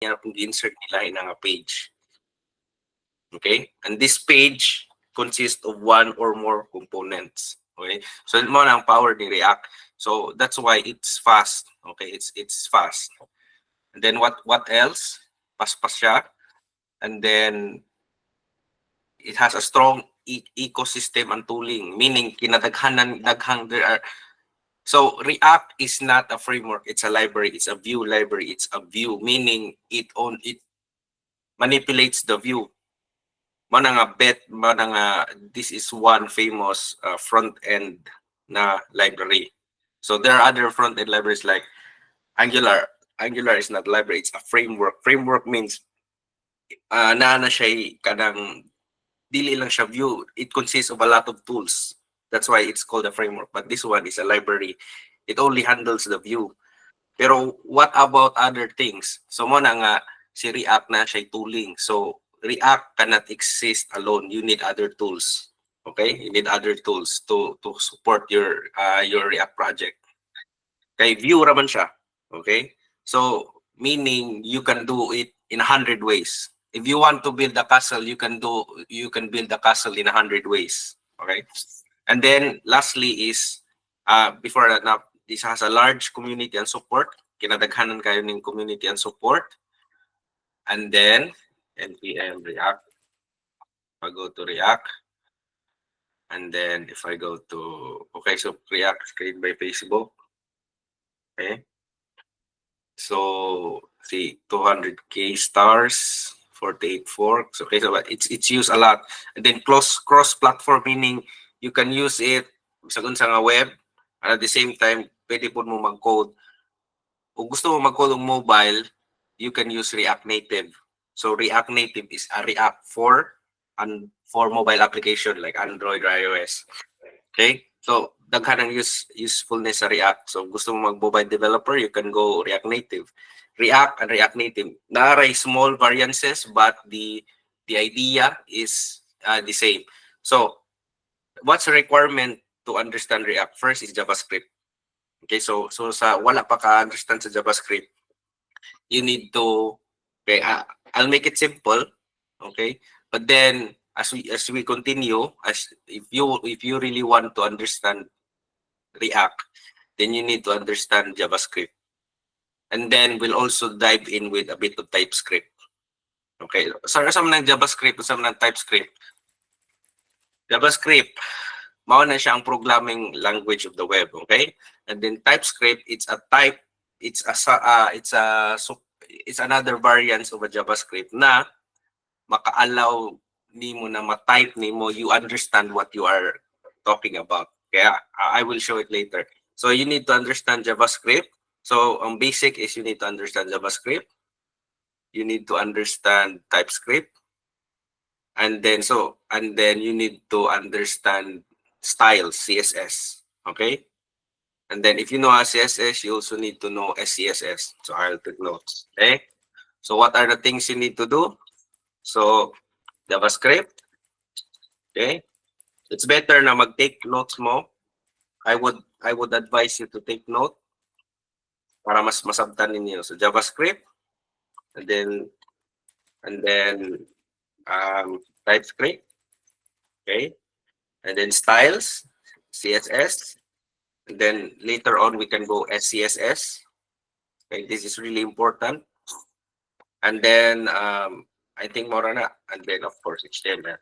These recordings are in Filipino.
kung insert nila in a page. Okay? And this page consists of one or more components. Okay? So mo na ang power ni React. So that's why it's fast. Okay? It's fast. And then what else? Paspas siya. And then it has a strong ecosystem and tooling, meaning kinadaghanan daghang there are. So React is not a framework, it's a library, it's a view library, it's a view, meaning it manipulates the view. This is one famous front end na library. So there are other front end libraries like Angular. Angular is not library, it's a framework. Framework means na siya kanang dili lang siya view. It consists of a lot of tools. That's why it's called a framework. But this one is a library. It only handles the view. Pero what about other things? So mo na nga si React na siya tooling. So React cannot exist alone. You need other tools. Okay? You need other tools to support your React project. Okay, view raman siya. Okay? So meaning you can do it in 100 ways. If you want to build a castle, you can build a castle in 100 ways. Okay? And then lastly is before that, now this has a large community and support. Kinadaghanan kayo ng community and support. And then npm React. I go to React. And then if I go to, okay, so React is created by Facebook. Okay. So see 200K stars, 48 forks. Okay, so it's used a lot. And then cross-platform, meaning you can use it sa web, and at the same time, pwede po mo mag-code. Kung gusto mo mag-code ng mobile, you can use React Native. So React Native is a React for mobile application like Android or iOS. Okay? So daghan ang usefulness sa React. So gusto mo mag-mobile developer, you can go React Native. React and React Native, naaray small variances, but the idea is the same. So what's the requirement to understand React? First is JavaScript. Okay, so sa wala pa ka understand sa JavaScript, you need to, okay, I'll make it simple, okay? But then as we continue, if you really want to understand React, then you need to understand JavaScript. And then we'll also dive in with a bit of TypeScript. Okay, so some ng JavaScript, some ng TypeScript. JavaScript, mao na siya ang programming language of the web, okay? And then TypeScript, it's another variant of a JavaScript na maka-allow nimo na ma-type nimo, you understand what you are talking about. Kaya I will show it later. So you need to understand JavaScript. So ang basic is you need to understand JavaScript. You need to understand TypeScript. And then you need to understand styles, CSS. Okay? And then if you know CSS, you also need to know SCSS. So I'll take notes. Okay? So what are the things you need to do? So JavaScript. Okay? It's better na mag-take notes mo. I would advise you to take note para mas masabtan ninyo. So JavaScript, and then TypeScript, okay, and then styles, CSS, and then later on we can go SCSS. Okay, this is really important. And then I think more na, and then of course HTML.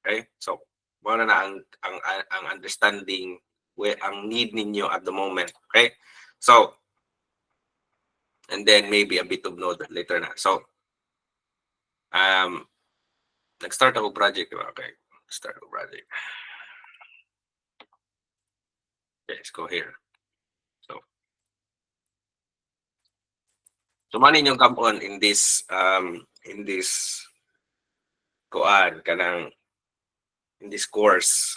Okay, so more na ang understanding where ang need ninyo at the moment. Okay, so and then maybe a bit of Node later na. So nag-start ako project. Okay, start ako project. Okay, let's go here. So manin yung come on in this koan kanang in this course.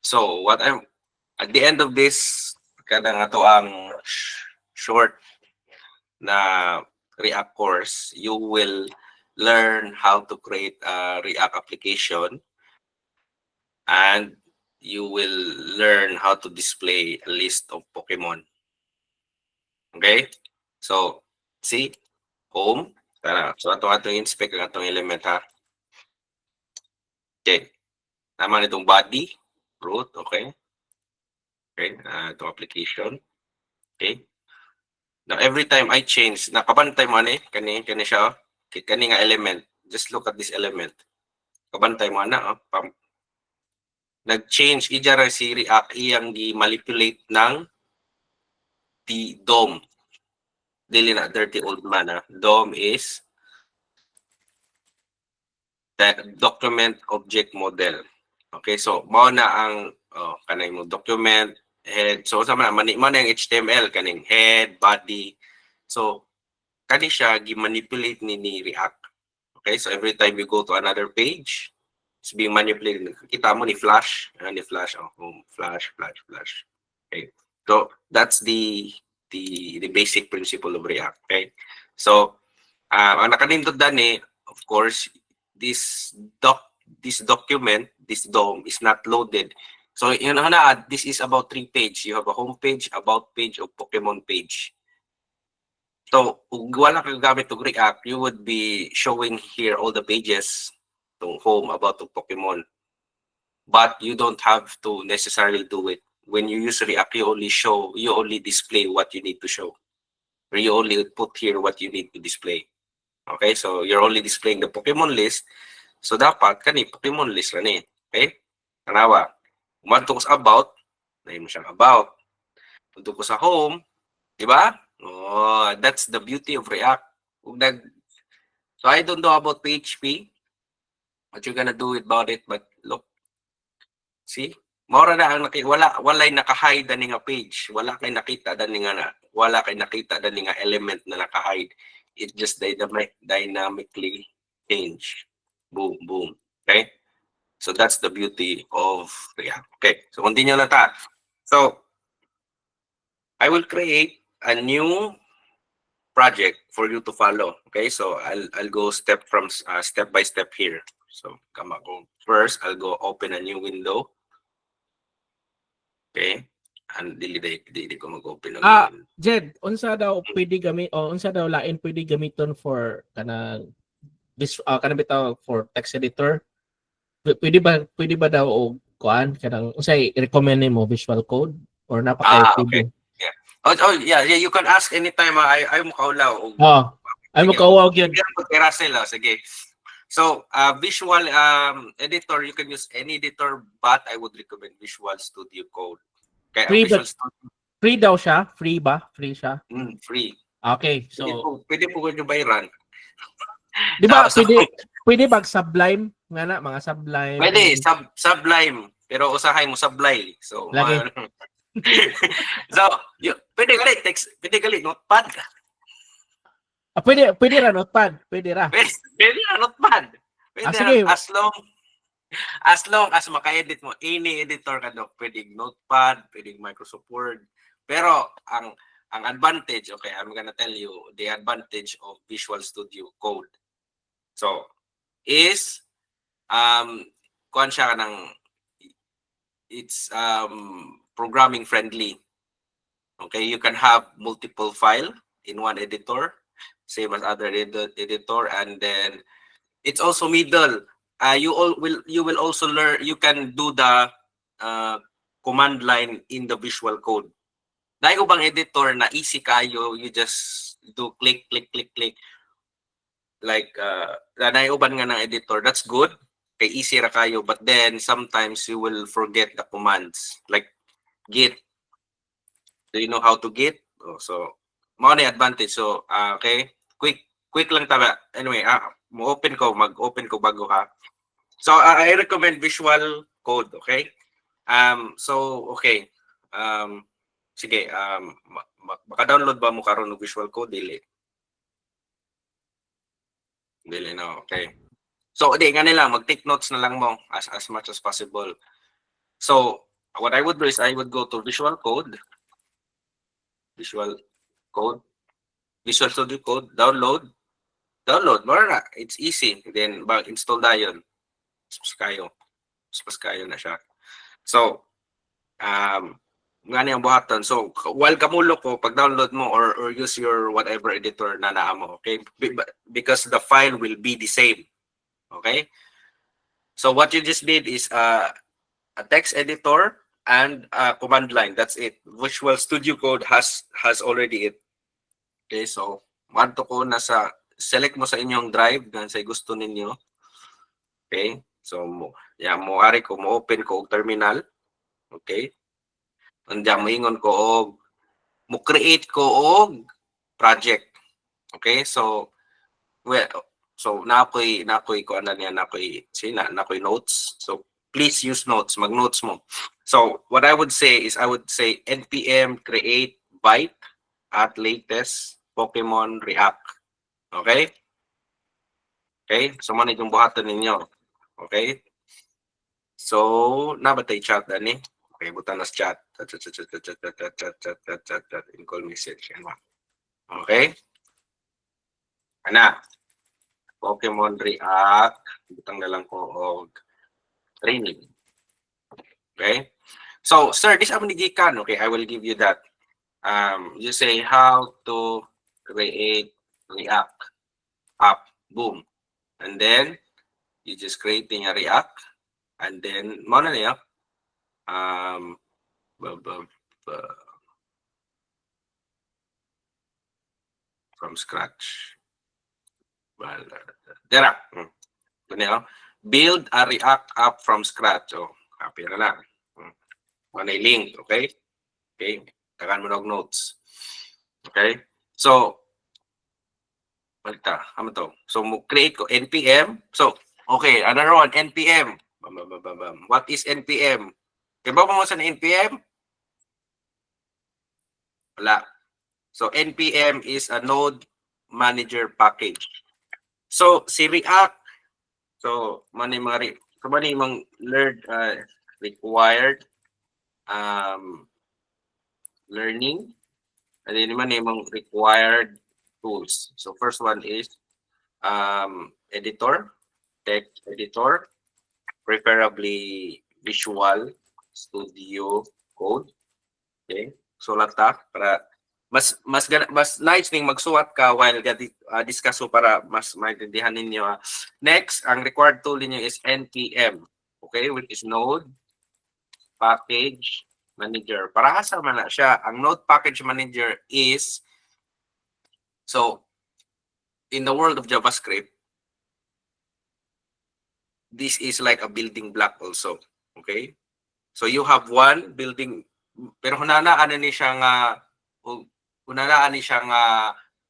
So what I'm at the end of this kanang ato ang short na React course, you will learn how to create a React application, and you will learn how to display a list of Pokemon. Okay, so see, home. So ato inspect ang atong element ha. Okay. Tama nitong body, root, okay. Okay, itong application. Okay. Now every time I change, nakabantay mo kani siya, kani nga element. Just look at this element. Kabantay mo na, nag-change ijara si React iyang gi-manipulate ng the DOM. Dili na dirty old man ha. DOM is the document object model. Okay, so mao na ang kanay mo document head. So sama na man yung HTML kaning head, body. So kani siya gi-manipulate ni React. Okay, so every time you go to another page, it's being manipulated. Kita mo ni flash, flash. Okay, so that's the basic principle of React. Okay, so ang nakanindot dani, of course, this document, this DOM is not loaded. So yun na, this is about 3 page. You have a home page, about page, o Pokemon page. So kung wala kang gamit ng React, you would be showing here all the pages to home, about to Pokemon. But you don't have to necessarily do it. When you use React, you only display what you need to show. Or you only put here what you need to display. Okay, so you're only displaying the Pokemon list. So dapat kani Pokemon list ra ni. Okay? Tanawa. Umadto ko sa about, nahimo siyang about. Umadto ko sa home, di ba? Oh, that's the beauty of React. So I don't know about PHP, what you're gonna do about it, but look, see? Maura na ang walay naka-hide ani nga page. Wala kay nakita dani nga element na naka-hide. It just dynamically change. Boom, boom. Okay? So that's the beauty of React. Okay, so continue na ta. So I will create a new project for you to follow. Okay, so I'll go step by step here. So come ako. First, I'll go open a new window. Okay, and dili ko mag-open ng window. Jed, unsa daw pwede gamit o unsa daw lain pwede gamiton for kanang this kanang bitaw for text editor? Pwede ba daw og kuan kanang unsay recommend nimo Visual Code or okay. Yeah. Yeah, you can ask anytime. Ay mo kaulaw. Ay mo kaulaw gyud. Sige. So, visual editor, you can use any editor, but I would recommend Visual Studio Code. Okay, free daw siya? Free ba? Free siya? Free. Okay, so pwede po nyo bayaran. Di ba pwede bag Sublime nga na mga Sublime? Pwede Sublime, pero usahay mo Sublime. So so pwede gali Notepad. Pwede ra Notepad, pwede ra Notepad. Sige. As long as maka-edit mo any editor ka pwedeng Notepad, pwedeng Microsoft Word. Pero ang advantage, okay, I'm gonna tell you the advantage of Visual Studio Code. So is kuan siya kanang it's programming friendly. Okay, you can have multiple file in one editor, same as other editor, and then it's also middle. You will also learn. You can do the command line in the Visual Code. Dahil ubang editor na easy kayo, you just do click. Like dahil uban nga ng editor, that's good. Kay easy ra kayo, but then sometimes you will forget the commands like git. Do you know how to git? So mo na advantage. So okay, quick lang tama. Anyway, mag-open ko bago ha. So I recommend Visual Code, okay? So okay. Sige, maka-download ba mo karon ng Visual Code dili na, okay. So di nga nila mag-take notes na lang mo as much as possible. So what I would do is I would go to Visual Studio Code, download. Mara, it's easy. Then install dayon. Pas kayo na siya. So nga niyang buhaton. So while kamulo ko, pag download mo or use your whatever editor na naa mo, okay? Because the file will be the same. Okay? So what you just did is a text editor and a command line. That's it. Visual Studio Code has already it. Okay, so wanto ko nasa select mo sa inyong drive na sa gusto ninyo. Okay? So mo ari ko mo open ko og terminal. Okay? Anda mo ingon ko og mo create ko og project. Okay? So well, so nakoy ko ano niya nakoy nakoy notes. So please use notes, mag-notes mo. So what I would say is I would say npm create byte at latest Pokemon React. Okay? Okay? So man yung buhaton ninyo. Okay? So nabatay chat ani. Okay, butan nas chat. Chat in call message. Okay? Ana. Pokemon React. Butang na lang ko og training. Okay? So, sir, this ang gikan. Okay, I will give you that. You say how to create React app. Boom. And then, you just creating a React. And then, mo na niya. From scratch. Well, dera. Build a React app from scratch. Oh, copy na lang. Ano link, okay? Okay, tagan mo ng notes. Okay? So, balita, ano to? So, create ko npm. So, okay, another one, npm. What is npm? Iba mo sa npm? Wala. So, npm is a node manager package. So, si React, so, mani mga learned, required learning, and then naman yung required tools. So, first one is editor, text editor, preferably Visual Studio Code. Okay? Sulat ta para mas nice ning magsuwat ka while discuss para mas maintindihan ninyo. Next, ang required tool niyo is npm. Okay, which is Node Package Manager. Para asa man na siya, ang Node Package Manager is so in the world of JavaScript, this is like a building block also. Okay? So you have one building, pero hunanaan ni siya nga, hunanaan ni siya nga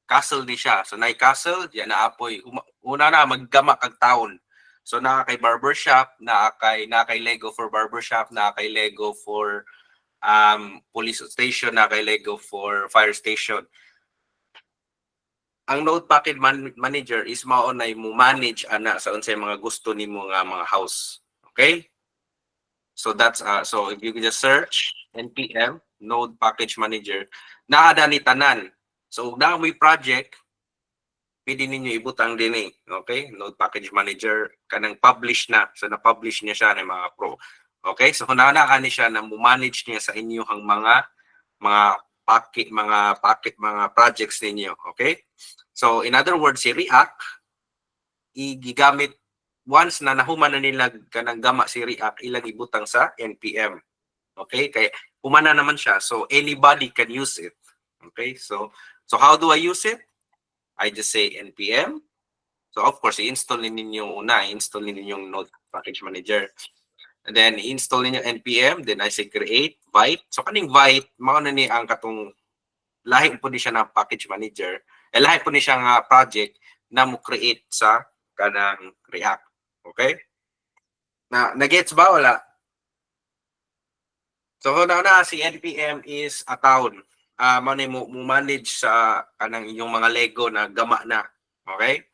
castle ni siya. So na castle, yan na apoy. Una na maggama kag taon. So na kay barbershop, na kay Lego for barbershop, na kay Lego for police station, na kay Lego for fire station. Ang Node Package Manager is mao na mo manage ana sa unsay mga gusto nimo nga mga house. Okay? So that's so if you can just search npm Node Package Manager, naada ni tanan. So na may project, pwede ninyo ibutang din eh. Okay? Node Package Manager kanang publish na. So na-publish niya siya ng mga pro. Okay? So hunanaan ni siya na mo-manage niya sa inyong mga mga projects ninyo. Okay? So in other words, si React igigamit once na nahuman na nila kanang gama si React, ilang ibutang sa npm. Okay? Kaya humana naman siya. So anybody can use it. Okay? So how do I use it? I just say npm. So of course, i-install ninyo i-install ninyo yung Node Package Manager. And then i-install ninyo npm, then I say create byte. So kaning byte, mao na ni ang katong lahi po ni siya na package manager. Lahi po ni siya nga project na mo create sa kanang React. Okay? Na-gets ba wala? So na si npm is a town. Mo manage sa kanang inyong mga Lego na gama na. Okay?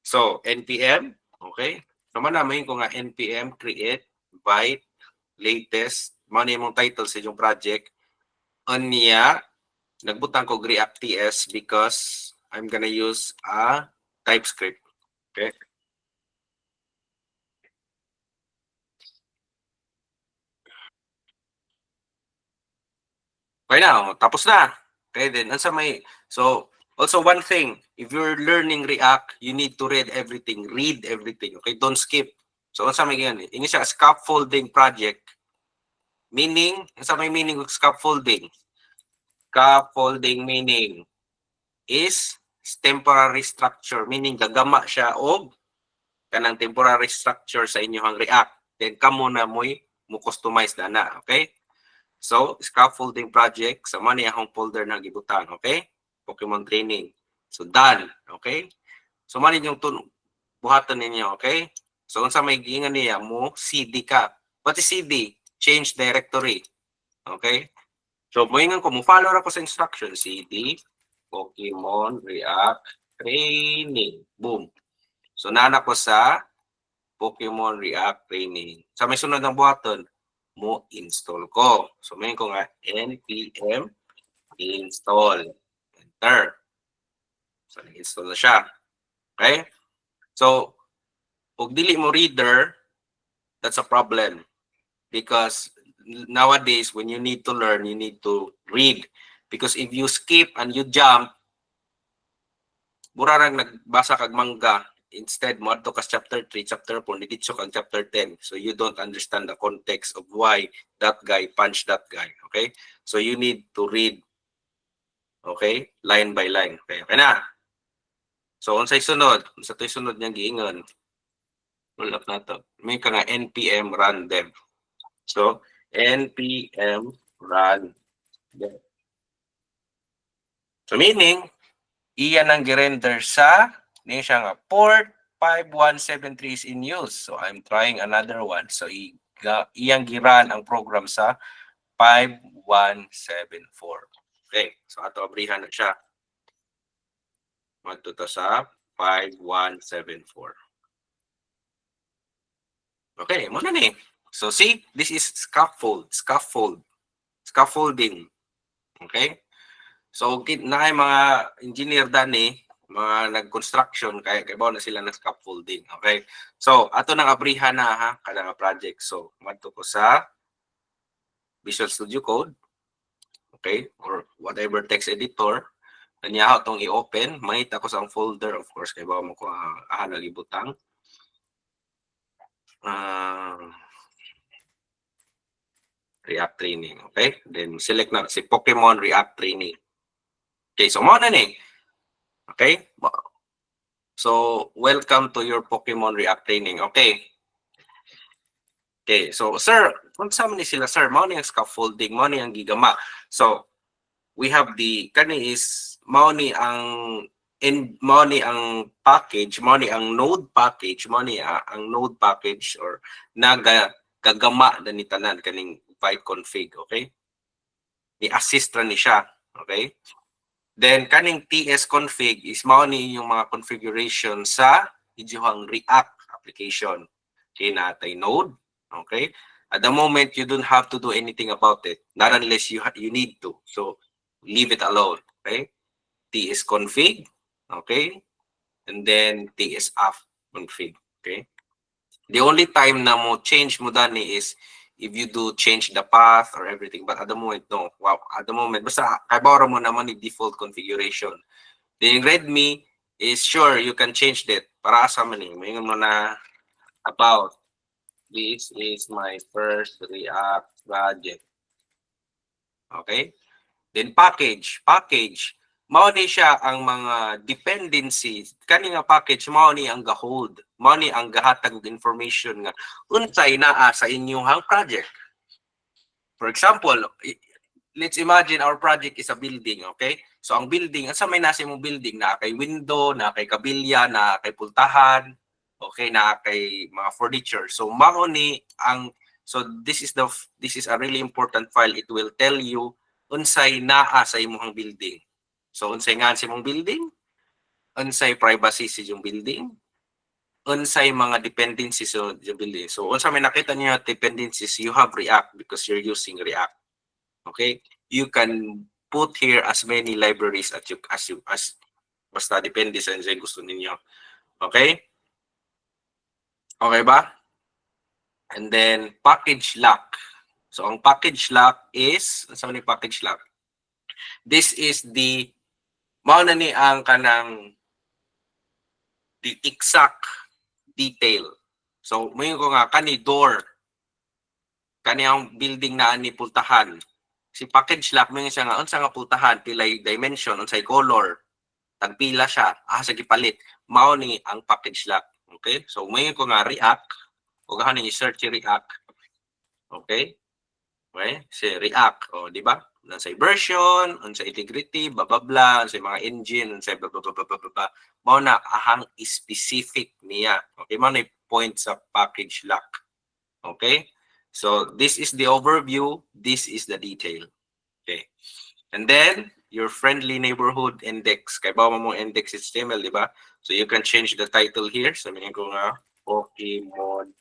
So npm, okay? So manamahin ko nga npm create byte latest mao ni imong title sa inyong project. Unya nagbutang ko React TS because I'm gonna use a TypeScript. Okay? Okay na, tapos na. Okay, then unsa may so also one thing, if you're learning React, you need to read everything. Read everything. Okay, don't skip. So unsa may yan? Ini siya scaffolding project. Meaning, unsa may meaning of scaffolding? Scaffolding meaning is temporary structure, meaning gagama siya og kanang temporary structure sa inyong React. Then kamo na mo customize na, okay? So, scaffolding project, sa money akong folder na gibutang, okay? Pokemon training. So, done, okay? So, money yung buhatan ninyo, okay? So, unsa may giingan niya mo, CD ka. What is CD? Change directory. Okay? So, moingan ko, mo follow ako sa instruction. CD, Pokemon React Training. Boom. So, nana ko sa Pokemon React Training. Sa may sunod ng buhaton, mo install ko. So, may ko nga npm install. Enter. So, nag-install na siya. Okay? So, kung dili mo reader, that's a problem. Because nowadays, when you need to learn, you need to read. Because if you skip and you jump, burarang nagbasa kag mangga, instead mo adto ka chapter 3, chapter 4, diditso kag chapter 10. So you don't understand the context of why that guy punched that guy. Okay? So you need to read. Okay? Line by line. Okay, okay na. So unsay sunod? Unsa toy sunod niyang giingon? Pull up na to. May ka nga npm run dev. So npm run dev. So meaning, iyan ang girender sa niya siya nga port 5173 is in use. So I'm trying another one. So iyang giran ang program sa 5174. Okay. So ato abrihan na siya. Magto sa 5174. Okay, mo na ni. So see, this is scaffolding. Okay? So na mga engineer dani, mga nag-construction kaya bawo na sila ng scaffolding. Okay? So ato nang abrihan na ha kada project. So madto ko sa Visual Studio Code. Okay? Or whatever text editor. Kanya itong i-open, makita ko sa folder, of course, kaya bawa mo ko nalibutang. React Training, okay? Then select na si Pokemon React Training. Okay, so mo na ni. Okay? So, welcome to your Pokemon React Training. Okay. Okay, so sir, kung sa man ni sila sir, mao ni ang scaffolding, mao ni ang gigama. So, we have the kani is mao ni ang package, mao ni ang node package, mao ni ang node package or gagama na ni tanan kaning byte config, okay? Ni-assist ra ni siya, okay? Then kaning TS config is mao ni yung mga configuration sa inyong React application. Okay, natay node, okay? At the moment, you don't have to do anything about it, not unless you need to. So leave it alone, okay? TS config, okay? And then TS app config, okay? The only time na mo change mo dani is if you do change the path or everything. But at the moment, no. Wow, at the moment, basta kaibawara mo naman yung default configuration. The readme is sure you can change that. Para sa man eh. Mayroon mo na about this is my first React project. Okay? Then package. Mao ni siya ang mga dependencies. Kani nga package mao ni ang gahold. Mao ni ang gahatag og information nga unsay naa sa inyong project. For example, let's imagine our project is a building, okay? So ang building, asa may nasa imong building, na kay window, na kay kabilya, na kay pultahan, okay, na kay mga furniture. So mao ni ang this is a really important file. It will tell you unsay naa sa imong building. So unsay nga sa imong building, unsay privacy sa imong building, unsay mga dependencies sa imong building. So unsa may nakita niyo dependencies, you have React because you're using React. Okay? You can put here as many libraries as basta depende sa gusto ninyo. Okay? Okay ba? And then package lock. So ang package lock is, saan ni package lock? This is the mao na ni ang kanang the exact detail. So mayon ko nga kani door kaniyang building na ani pultahan. Si package lock mo siya nga unsa nga pultahan pilay dimension unsay color tagpila siya sa gipalit mao ni ang package lock. Okay, so mayon ko nga react ug gahan ni search si react. Okay, si react di ba unsay version unsay integrity blah blah blah unsay mga engine unsay blah blah blah blah blah, blah. Mao na ahang specific niya. Okay, mao na point sa package lock. Okay, so this is the overview, this is the detail. Okay, and then your friendly neighborhood index kay bawa mo index HTML, di ba? So you can change the title here. Sabihin ko nga Pokemon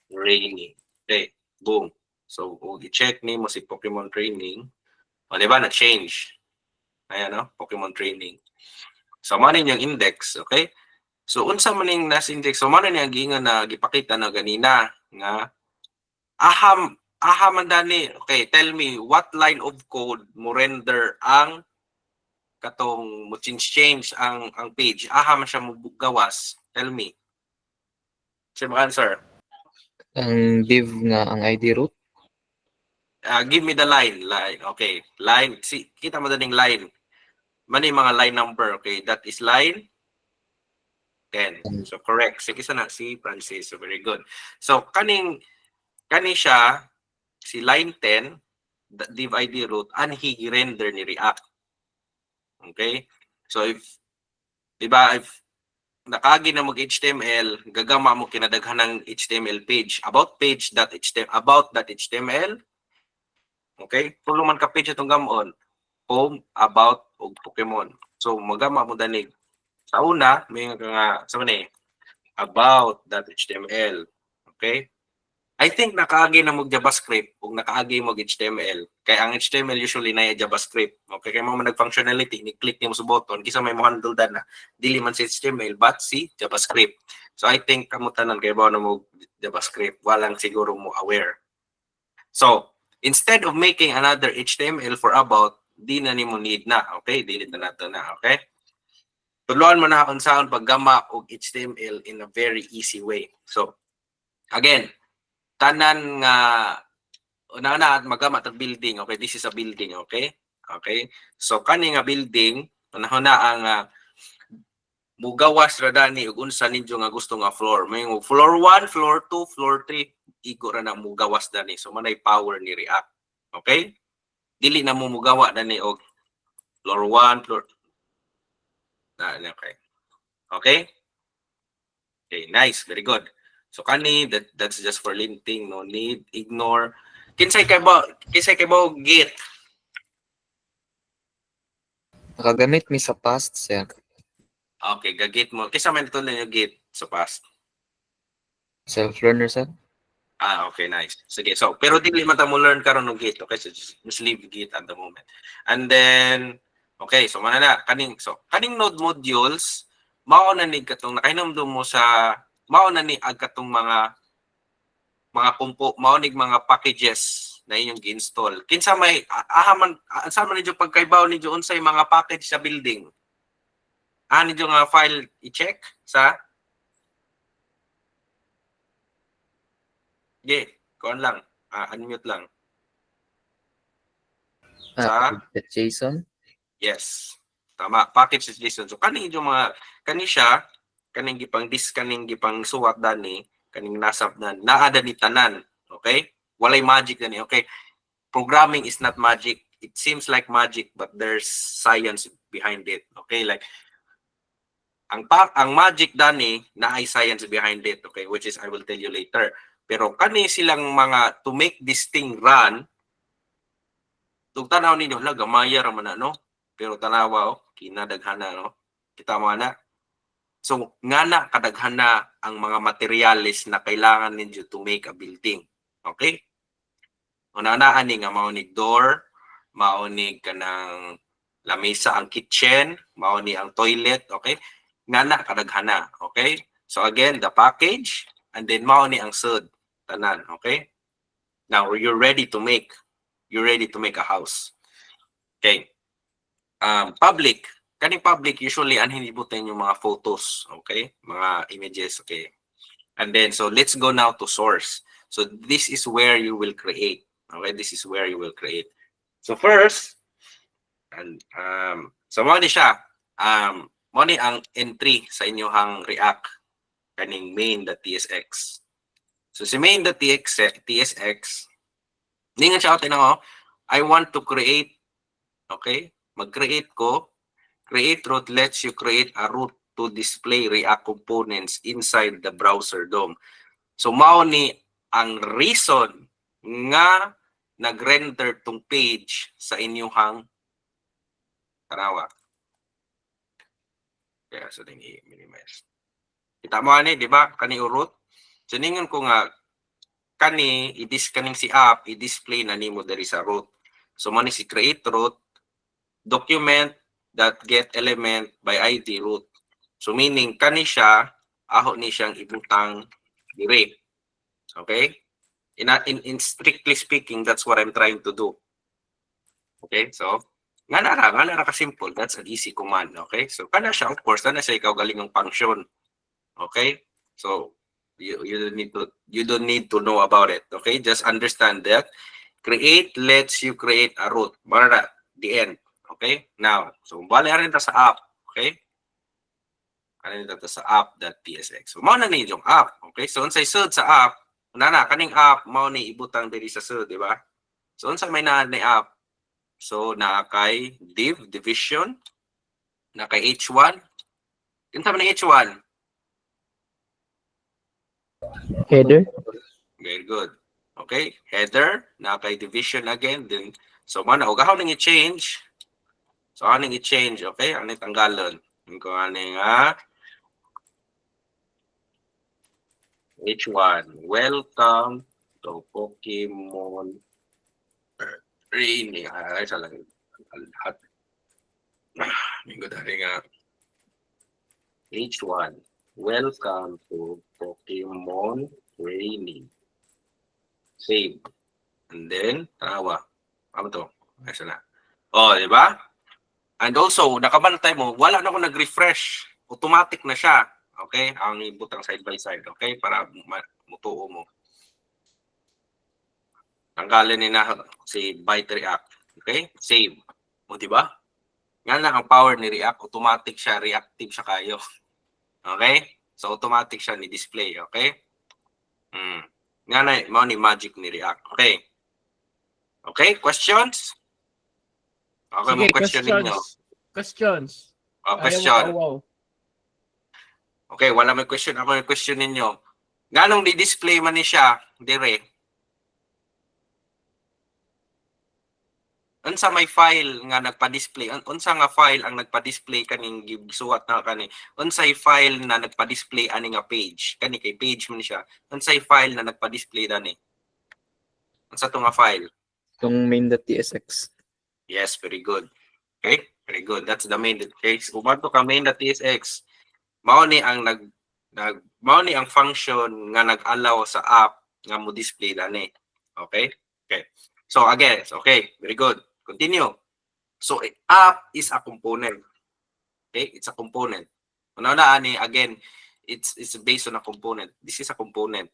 Training. Okay, boom. So i-check ni mo si Pokemon Training. O di ba na-change? Ayan Pokemon Training. So mo yung index, okay? So unsa man ning nas index? So mo na ang giingon na gipakita na ganina nga man dani. Okay, tell me what line of code mo render ang katong mo change ang page. Man siya mo gawas. Tell me. Sino answer? Ang div nga ang ID root. Give me the line. Okay. Line. See, kita mo daning line. Mani mga line number. Okay. That is line 10. So, correct. Sige sana si Francis. So, very good. So, kani siya, si line 10, div ID root, anhi render ni React. Okay? So, if nakaagi na mag HTML, gagama mo kinadaghan ng HTML page. About that.html. Okay? Kung man ka page itong gamon, home, about, o Pokemon. So, magama mo danig. Sa una, may nga, sa mana about.html. Okay? I think nakaagi na mag JavaScript o nakaagi mag HTML. Kaya ang HTML usually na JavaScript. Okay? Kaya mo nag-functionality, ni-click niyo mo sa button, kisa may mo handle na dili man si HTML, but si JavaScript. So, I think kamutanan kayo ba na mo JavaScript, walang siguro mo aware. So, instead of making another HTML for about, di na nimo need na. Okay? Delete na nato na. Okay? Tuluan mo na kung saan paggama og HTML in a very easy way. So, again, tanan nga una at magama tag building. Okay? This is a building. Okay? Okay? So, kani nga building, panahon na ang mugawas ra dani ug unsa ninyo nga gusto nga floor. May floor 1, floor 2, floor 3, igo ra na mugawas dani. So manay power ni React. Okay? Dili na mo mugawa dani og floor 1, floor okay. Okay? Okay, nice, very good. So kani that's just for linting, no need ignore. Kinsay kay ba git? Nakagamit mi sa past, sir. Okay, gagit mo. Kisa man ito na yung git sa past. Self-learner, sir. Okay, nice. Sige, so, pero dili man ta mo learn karon ng git. Okay, so just leave git at the moment. And then, okay, so manana, kaning node modules, mao na ni katong nakainomdom mo sa, mao na ni ag katong mga mao nig mga packages na inyong gi-install. Kinsa may, ansa man ninyo pagkaibaw ninyo unsay mga package sa building? Ninyo nga file i-check sa kuan lang, unmute lang. Sa JSON. Yes. Tama, package.json. So kaning siya kaning gipang suwat dani, kaning nasab na naada ni tanan, okay? Walay magic dani, okay? Programming is not magic. It seems like magic but there's science behind it. Okay? Like ang magic dani na ay science behind it, okay? Which is I will tell you later. Pero kani silang mga to make this thing run, tug tanaw ninyo la gamaya ra man no, pero tanawa kinadaghana no, kita mo na. So ngana kadaghana ang mga materials na kailangan ninyo to make a building. Okay? Una ani nga maunig door, maunig kanang lamesa ang kitchen, mauni ang toilet, okay? Ngana kadaghana, okay? So again, the package and then mauni ang sud tanan, okay? Now you're ready to make a house. Okay. public. Kaning public, usually, anhinibutin yung mga photos, okay? Mga images, okay? And then, so let's go now to source. So this is where you will create. Okay, this is where you will create. So first, and so mo ni siya. Mo ni ang entry sa inyohang React kaning main.tsx. So si main.tsx, ningan siya ako tinango, I want to create, okay? Mag-create ko. Create root lets you create a root to display React components inside the browser DOM. So mao ni ang reason nga nag-render tong page sa inyong tanawa. Kaya so din i-minimize. Kita mo ani, di ba? Kani root. So ningon ko nga kani kaning si app i-display na nimo diri sa root. So mo ni si create root document that get element by ID root. So meaning kani siya aho ni siyang ibutang dire. Okay? In strictly speaking, that's what I'm trying to do. Okay? So nga nara ka simple. That's an easy command. Okay? So kana siya, of course, na siya ikaw galing ng function. Okay? So you don't need to know about it. Okay? Just understand that create lets you create a root. Mara the end. Okay? Now, so bali rin ta sa app. Okay? Ano ta sa app.tsx. So mao na ni yung app. Okay? So unsay sud sa app, kaning app mao ni ibutang diri sa sud, di ba? So unsa may naa ni app? So naa kay division, na kay h1. Kinsa man ni h1? Header. Very good. Okay? Header, na kay division again. Then so mana og how ning i-change? So aning i-change, okay? Ano tanggalon? Kung aning H1. Welcome to Pokemon Rainy. Ay, sa lang. Lahat. Minggo dali nga. H1. Welcome to Pokemon Rainy. Save. And then, tawa. Ano to? Ay, sana. Oh, di ba? And also, nakabantay mo, wala na ako nag-refresh. Automatic na siya. Okay? Ang ibutang side by side. Okay? Para mutuo mo. Tanggalin ni na si byte React. Okay? Save. O, di ba? Nga lang ang power ni React. Automatic siya. Reactive siya kayo. Okay? So, automatic siya ni display. Okay? Nga na, mo ni magic ni React. Okay? Okay? Questions? Okay, Sige, mo question ninyo. Questions. Question. Wow. Okay, wala may question. Ako may question ninyo. Nga nung di-display man ni siya, dire, unsa may file nga nagpa-display? Unsa nga file ang nagpa-display kaning gisuwat na kani? Unsay file na nagpa-display ani nga page? Kani kay page man siya. Unsay file na nagpa-display dani? Unsa to nga file? Yung main.tsx. Yes, very good. Okay? Very good. That's the main case. Umato ka main.tsx. Mao ni ang mao ni ang function nga nag-allow sa app nga mo display dani. Okay? Okay. So again, okay, very good. Continue. So app is a component. Okay? It's a component. Una ani again, it's based on a component. This is a component.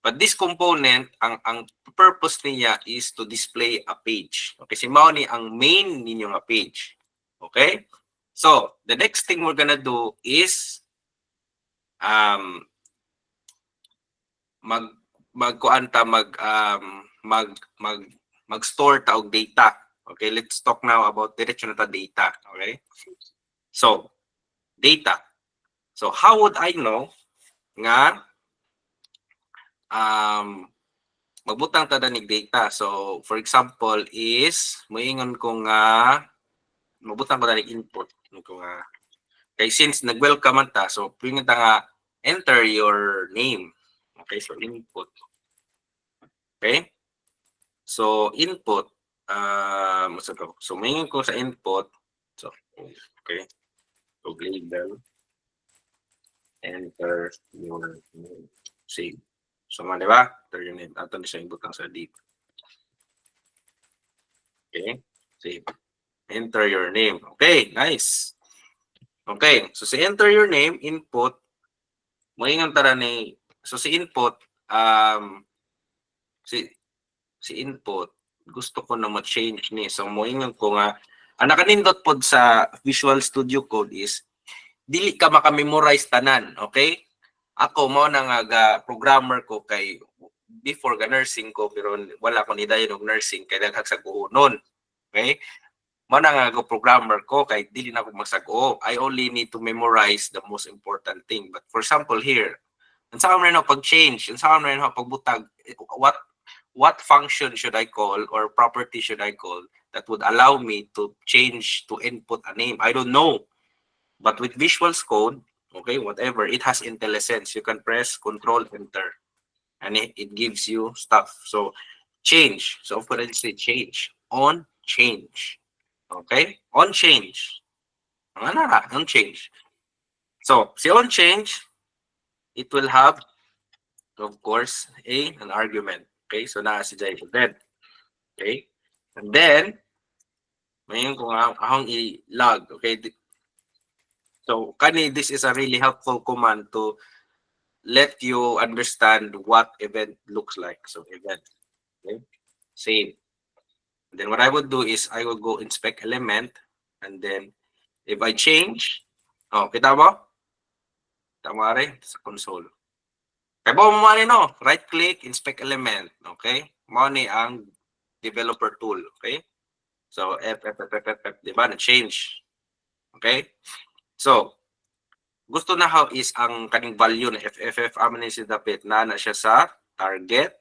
But this component, ang purpose niya is to display a page. Okay, si mao ni ang main ninyo nga page. Okay? So, the next thing we're gonna do is mag-store ta og data. Okay, let's talk now about diretso na ta data. Okay? So, data. So, how would I know nga magbutang ta danig data. So, for example, is moingon ko nga magbutang ko danig input. Ko nga kay since nag-welcome man ta, so pingon ta nga enter your name. Okay, so input. Okay? So, input so moingon ko sa input. So, okay. So, label enter your name. Save. So, di ba? Enter your name. Ato na siya ibutang sa dito. Okay? Save. Enter your name. Okay, nice. Okay, so si enter your name, input, moingon tara ni, so si input, si input, gusto ko na ma-change ni. So moingon ko nga, ang nakanindot pod sa Visual Studio Code is, dili ka makamemorize tanan, okay? Ako mo na nga programmer ko kay before ga nursing ko pero wala ko ni dayon og nursing kay daghag sa kuhonon. Okay? Mo na nga go programmer ko kay dili na ko magsag-o. I only need to memorize the most important thing. But for example here, unsa man na pag-change, unsa man na pagbutag, what function should I call or property should I call that would allow me to change to input a name? I don't know. But with Visual Code, okay, whatever, it has IntelliSense. You can press Control Enter, and it gives you stuff. So change. So for instance, change on change. Okay, on change. On change. So see on change, it will have, of course, an argument. Okay, so na si Jay event. Okay, and then ngayon kung akong i-log. Okay, so this is a really helpful command to let you understand what event looks like. So event, okay, save. And then what I would do is I will go inspect element, and then if I change, oh, kita mo? Tama rin sa console. Kaya ba mo no? Right click, inspect element, okay? Mo ni ang developer tool, okay? So F, di ba? Na-change. Okay? So, gusto na how is ang kaning value na FFF amin si dapit na siya sa target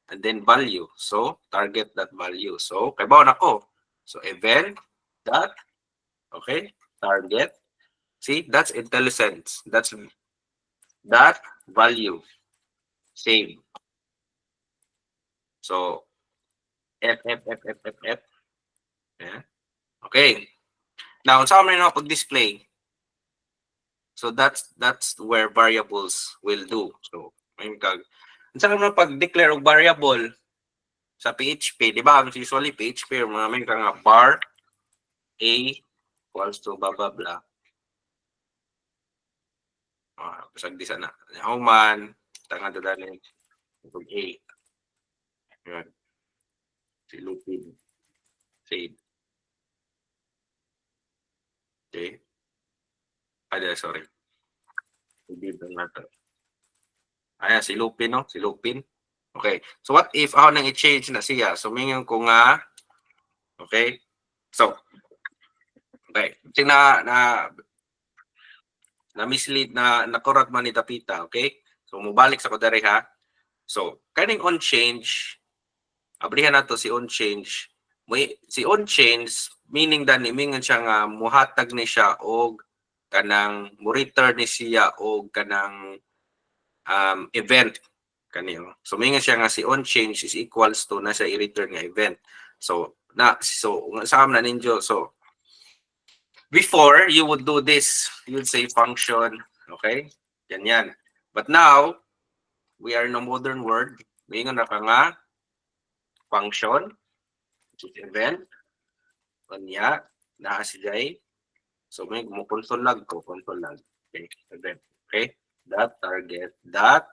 and then value. So, target that value. So, kay baon ako. So, event that, okay, target. See, that's IntelliSense. That's that value. Save. So, F. Yeah. Okay. Now, saan mo rin ako pag-display? So that's where variables will do. So, ayun kag. Saan mo pag-declare og variable sa PHP, di ba? Usually PHP, may ka nga var a equals to blah blah blah. Pasag di sana. How man, tanga dadanin og a. Yan. Si Lupin. Save. Okay. Sorry. Hindi ba natin. Ayan, si Lupin, no? Si Lupin. Okay. So, what if ako nang i-change na siya? So, mingan ko nga, okay? So, okay. Kasi na mislead na correct man ni Tapita, okay? So, mubalik sa ko dere ha. So, kaning on change, abrihan na to si on change. Si on change, meaning dani, mingan siya nga, muhatag ni siya og kanang mo-return ni siya og kanang event kaniyo. So mingan siya nga si on change is equals to na siya i-return nga event. So sa na ninyo. So before you would do this, you would say function, okay? Ganyan. But now we are in a modern world. Mingan na ka nga function, which is event. Kanya na si Jay. So may console log ko, console log. Okay, event. Okay? That target, that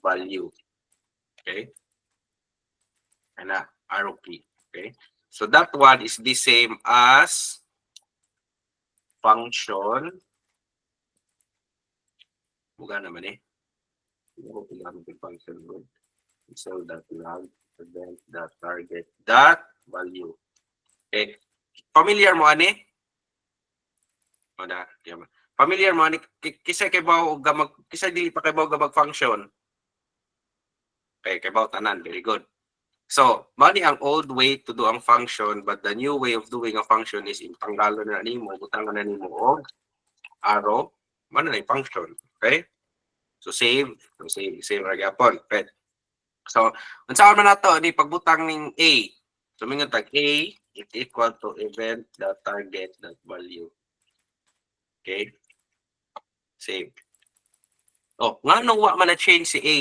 value. Okay? And arrow key. Okay? So that one is the same as function. Buga naman eh. Function good. So that log, event, that target, that value. Okay? Familiar mo ani? Familiar mo ani kisa kay bawo gamag kisa dili pa kay bawo gamag function. Okay, kay bawo tanan, very good. So, mani ang old way to do ang function, but the new way of doing a function is tanggalon na nimo, butangan na nimo og arrow, man na function. Okay? So save ra gyapon. Okay. So, unsa man nato ni pagbutang ning A. So mingon tag A is equal to event that target that value. Okay? Save. Oh, nga nung wa man na change si A.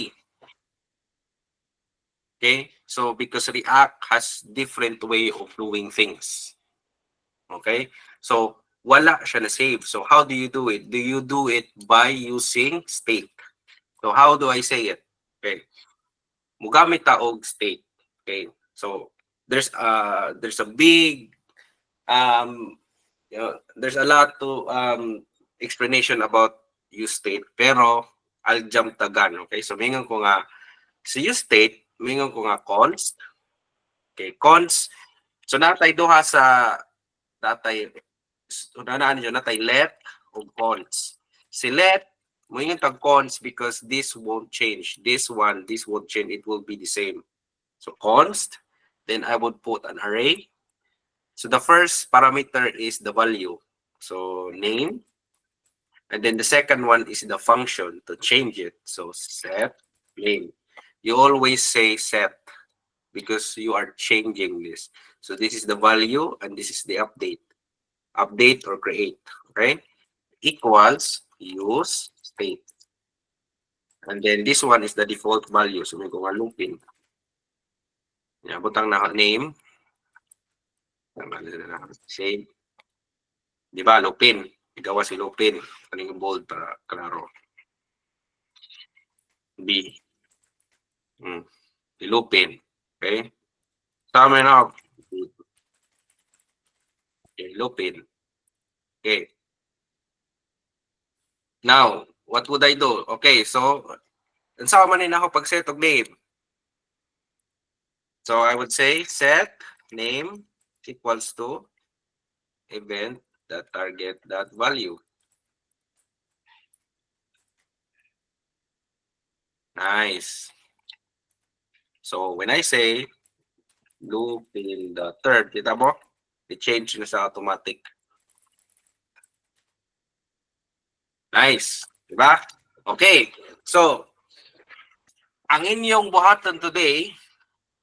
Okay? So, because React has different way of doing things. Okay? So, wala siya na save. So, how do you do it? Do you do it by using state? So, how do I say it? Okay. Mugamit ta og state. Okay. So, there's a big there's a lot to explanation about use state, pero I'll jump the gun. Okay? So, mingon ko nga sa use state, mingon ko nga const. Okay, const. So, natay duha sa natay unaan niyo natay let o const. Si let mo yung tag const because this won't change. This won't change. It will be the same. So const, then I would put an array. So the first parameter is the value. So name, and then the second one is the function to change it. So set name. You always say set because you are changing this. So this is the value and this is the update. Update or create. Okay? Equals use state. And then this one is the default value. So may nga looping. Yan, butang na name. Save. Di ba? Looping. Igawa si looping. Kaning bold para klaro. B. Looping. Okay? Tama na. Okay, looping. Okay. Now, what would I do? Okay, so, saan man ako pag set of name? So, I would say set name equals to event that target that value. Nice. So, when I say loop in the third, kita mo? I-change na sa automatic. Nice. Diba? Okay. So, ang inyong buhatan today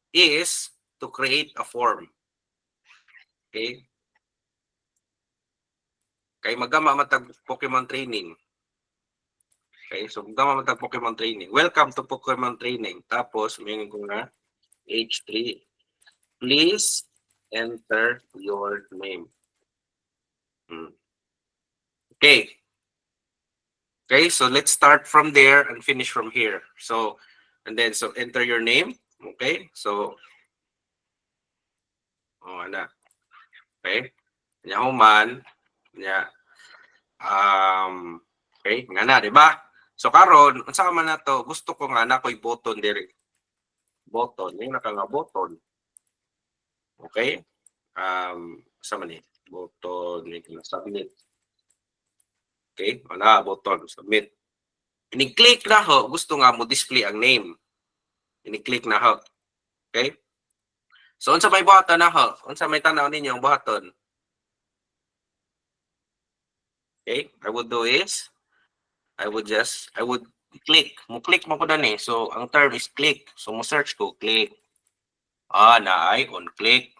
is to create a form. Okay? Kay magama matag Pokemon training. Okay? So, magama matag Pokemon training. Welcome to Pokemon training. Tapos, mayroon ko na H3. Please enter your name. Okay. Okay, so let's start from there and finish from here. So, and then, so enter your name. Okay, so, ano. Okay, nya human, nya, okay, nga na, di ba? So, karon, unsa man na to, gusto ko nga na ko'y button diri. Button, yung naka nga button. Okay, sa man ni? Button, submit. Okay, wala, button, submit. Ini-click na ho, gusto nga mo display ang name. Ini-click na ho. Okay? So, unsa may buhaton na ho? Unsa may tanaw ninyo ang buhaton? Okay? I would do is, I would click. Mo-click mo ko dani. So, ang term is click. So, mo-search ko, click. Naay, on click.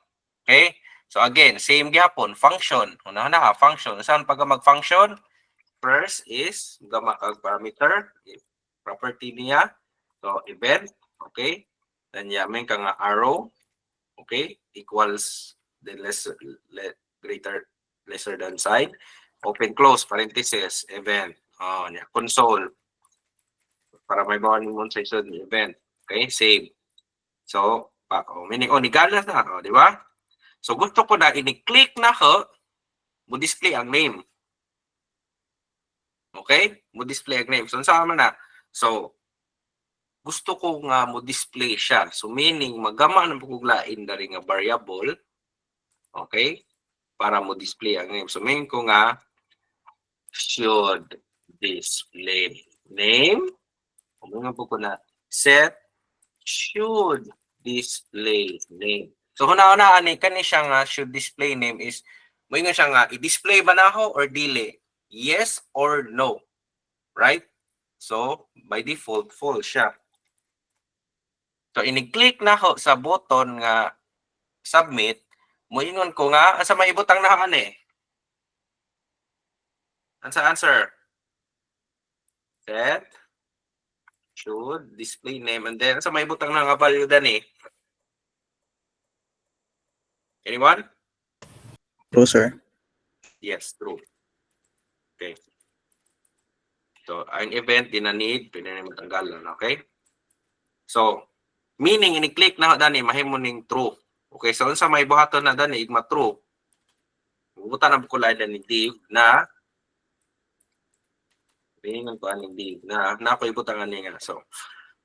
Okay? So, again, same gyapon, function. Una na, function. Saan pag mag-function? First is, gamakag parameter, property niya. So, event, okay? Then, yamin ka nga arrow, okay? Equals, then lesser than sign. Open, close, parenthesis, event. Console. Para may bawa mo sa isod event. Okay, save. So, meaning, nigala na, di ba? So, gusto ko na, ini-click na ho, mo display ang name. Okay? Mo display ang name. So, saan man na? So, gusto ko nga mo display siya. So, meaning, magama ng paguglain na rin nga variable. Okay? Para mo display ang name. So, meaning ko nga, should display name. Mga po ko na, set should display name. So, huna-huna, kani siya nga, should display name is, mo nga siya nga, i-display ba na ako or dili? Yes or no. Right? So, by default, false siya. So, ini-click na ako sa button nga submit, moingon ko nga, asa may ibutang na ani? Ansa answer? Set should display name, and then asa may ibutang na nga value dani? Anyone? True, sir. Yes, true. Okay. So, ang event, di na need, pwede na matanggalan. Okay? So, meaning, ini-click na dani, mahimo ning true. Okay, so unsa may buhaton na dani, igma true. Buta na bukulay ni Dave na pingingan ko aning Dave na nakoy butang ani nga. So,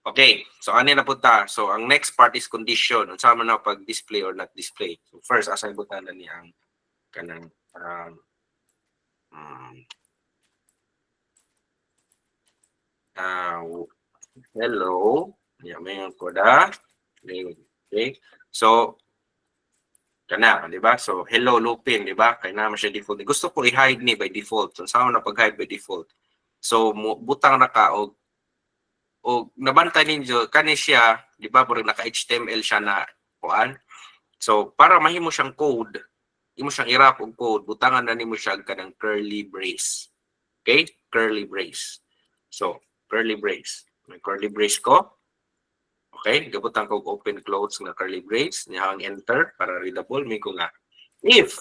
okay. So, ani na punta. So, ang next part is condition. Unsa man na pag display or not display. So, first, asa butan na ni ang kanang hello. Yeah, may ko da. Okay. So, kana, di ba? So, hello looping, di ba? Kaya naman siya default. Gusto ko i-hide ni by default. So, saan na pag-hide by default? So, butang na ka o nabantay ninyo kani siya, di ba? Puro naka-HTML siya na kuan. So, para mahimo siyang code, imo siyang i-wrap og code, butangan na nimo siya kanang curly brace. Okay? Curly brace. So, curly brace. May curly brace ko. Okay? Gabutan ko open close nga curly brace. Niya ang enter para readable. May ko nga. If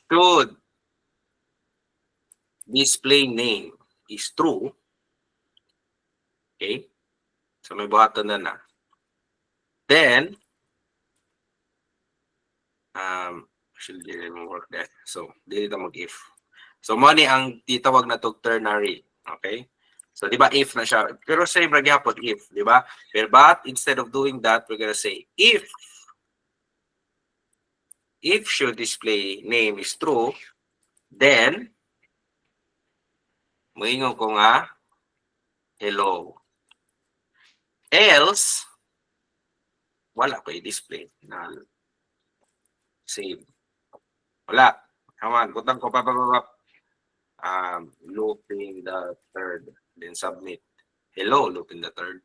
should display name is true, okay? So may buhaton na na. Then, actually, didn't work that. So, dito mag-if. So, money ang titawag na to ternary. Okay? So, di ba if na siya? Pero same ra gyapon if, di ba? But instead of doing that, we're gonna say if should display name is true, then moingon ko nga hello. Else wala ko i-display na save. Wala. Haman, butang ko looping the third, then submit. Hello, looping the third.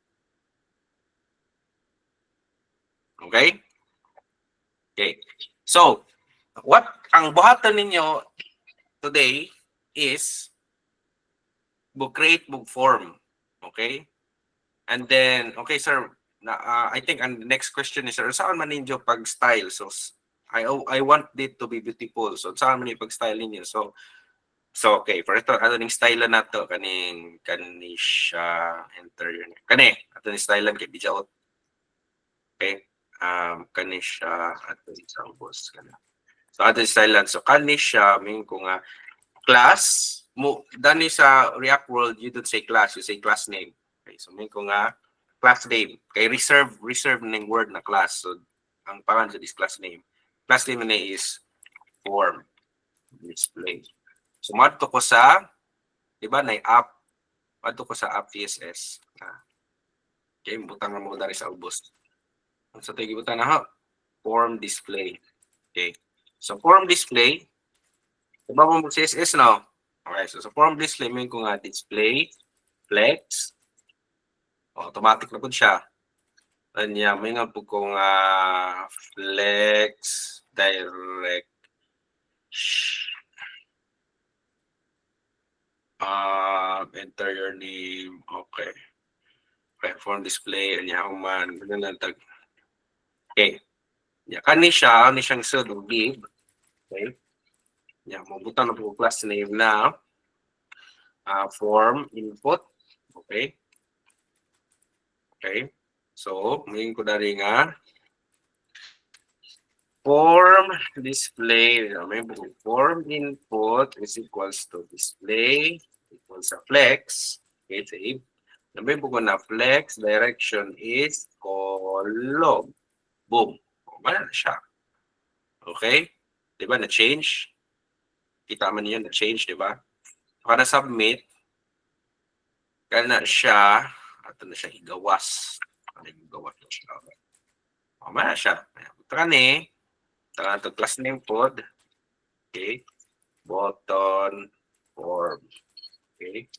Okay? Okay. So, what ang buhatan ninyo today is create book form. Okay? And then, okay, sir, I think ang next question is, sir, saan man ninyo pag-style? So, I want it to be beautiful. So, saan man yung pag-style ninyo? So, okay, for ito, ano ning style na to? Kani siya, enter yun. Kani, ato ning style kay Bijaot. Okay? Kani siya, ato ning samples. So, ato ning style. So, kani siya, may ko nga, class, dani sa React world, you don't say class, you say class name. Okay, so may ko nga class name. Kay reserve ng word na class. So ang pangalan sa this class name. Class name na is form display. So madto ko sa, di ba, na app. Madto ko sa app TSS. Okay, butang mo dari sa ubos. So tigi butang na form display. Okay. So form display, diba mo CSS no? Okay, so sa form display, may ko nga display, flex, automatic na po siya. Kanya, may nga po kong flex, direct, enter your name, okay. Okay, form display, kanya man, tag. Okay. Yeah, kani siyang pseudo give. Okay. Yeah, mabutan na po class name na form input. Okay. Okay. So, ngayon ko na rin nga form display. May form input is equals to display equals sa flex. Okay, save. May ko na flex direction is column. Boom. Wala na siya. Okay? Diba na-change? Kita man yun, na-change, diba? Para submit, kaya na siya, ato na siya igawas. Igawas na siya. Mamaya siya. Ito ni, ito na ito class name pod. Okay. Button form. Okay.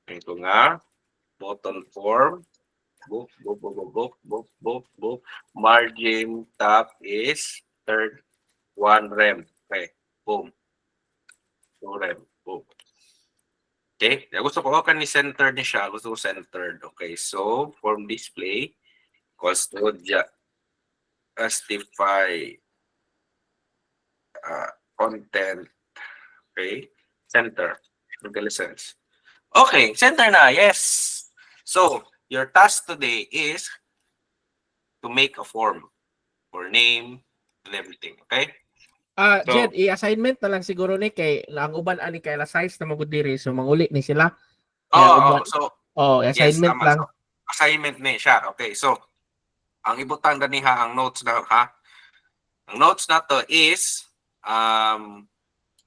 Ito nga, button form. Book. Margin top is third one rem. Okay. Boom. 2 rem. Boom. Okay. Gusto ko ni centered ni siya. Gusto ko centered. Okay. So, form display equals to Astify content. Okay. Center. Intelligence. Okay, center na. Yes. So, your task today is to make a form for name and everything. Okay? So, Jed, i-assignment na lang siguro ni kay ang uban ani kay la size na magud diri so manguli ni sila. Kaya ang uban. so, yes, Assignment tama. lang. So, assignment ni siya. Okay, so, ang ibutang ganiha ang notes na, ha? Ang notes na to is,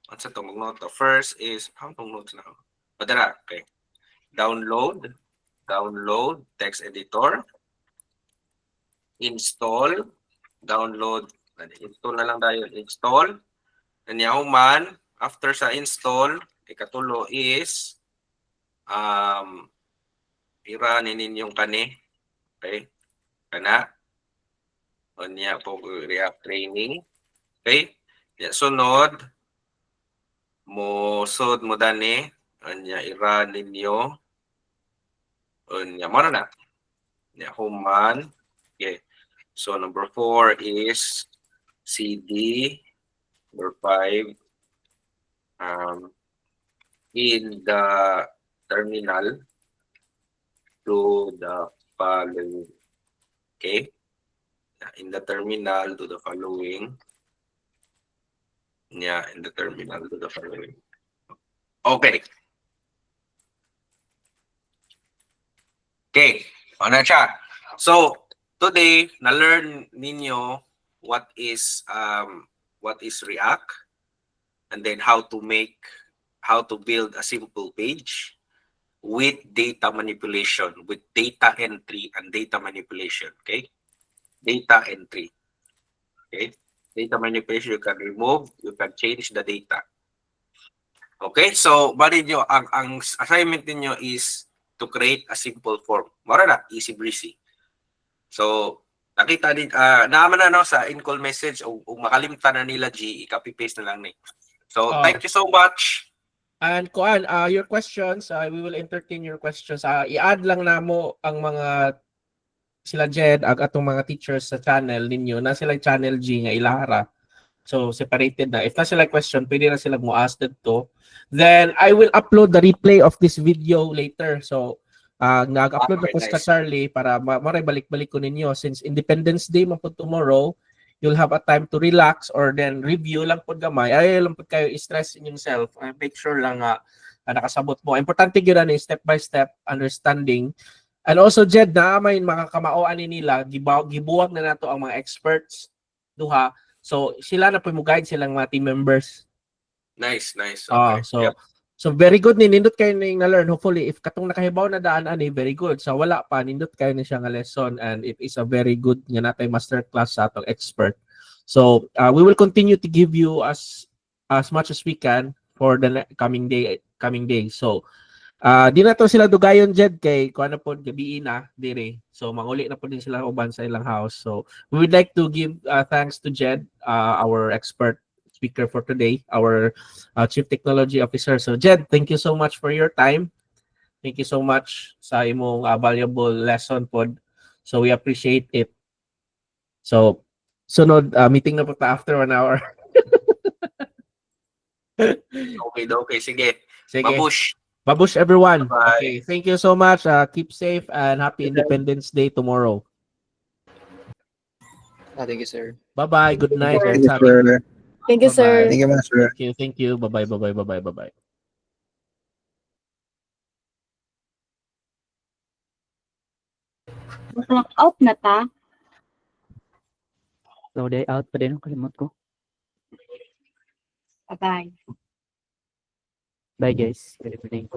what's ito? Mag-note to. First is, how itong notes na? Padala, okay. Download text editor, install, download, install na lang tayo, install, man, after sa install, ikatulo is, iranin ninyong kani, okay, kana, o niya po React training, okay, ya, sunod, sud mo dani, o niya iranin ninyo, o niya, mara na, niya, human, okay, so number 4 is CD, number 5, in the terminal to the following. Okay? In the terminal to the following. Yeah, in the terminal to the following. Okay. Okay. Ano siya? So, today, na-learn ninyo what is React, and then how to build a simple page with data manipulation, with data entry and data manipulation. Okay, data entry. Okay, data manipulation, you can remove, you can change the data. Okay, so bali nyo, ang assignment niyo is to create a simple form. Mara na, easy breezy. So, nakita din, naaman na no, sa in-call message, o makalimtan na nila G, i-copy-paste na lang ni. So, thank you so much. And kuan, your questions, we will entertain your questions. I-add lang namo ang mga sila Jed ag atong mga teachers sa channel ninyo na sila channel G nga ilahara. So separated na. If na sila question, pwede na sila mo ask dito. Then I will upload the replay of this video later. So nag-upload Okay, ako sa nice. Charlie para maray balik-balik ko ninyo since Independence Day man po tomorrow. You'll have a time to relax or then review lang po gamay. Ay lang po kayo i-stress in yourself. Make sure lang nakasabot mo. Importante gyud na step by step understanding. And also Jed na may makakamao ani nila gibuwag na nato ang mga experts duha. So sila na po mo guide silang mga team members. Nice. Okay. So so very good ni nindot kayo ning na-learn. Hopefully if katong nakahibaw na daan ani very good. So wala pa nindot kayo na siya nga lesson and it is a very good nga natay master class sa atong expert. So we will continue to give you as much as we can for the coming day. So di na to sila dugayon Jed kay kuan na pod gabi na dire. So manguli na po din sila uban sa ilang house. So we would like to give thanks to Jed, our expert speaker for today, our Chief Technology Officer. So Jed, thank you so much for your time. Thank you so much sa imong valuable lesson pod. So we appreciate it. So sunod meeting na po ta after 1 hour. Okay. Sige. Sige. Babush Everyone. Bye. Okay, thank you so much. Keep safe and happy Independence Day tomorrow. Thank you, sir. Bye-bye. Good night. Thank you, sir. Thank you, sir. Thank you, master. Thank you. Bye-bye. Clock out na ta. So, day out pa din. Kalimot ko. Bye-bye. Bye, guys. Good evening.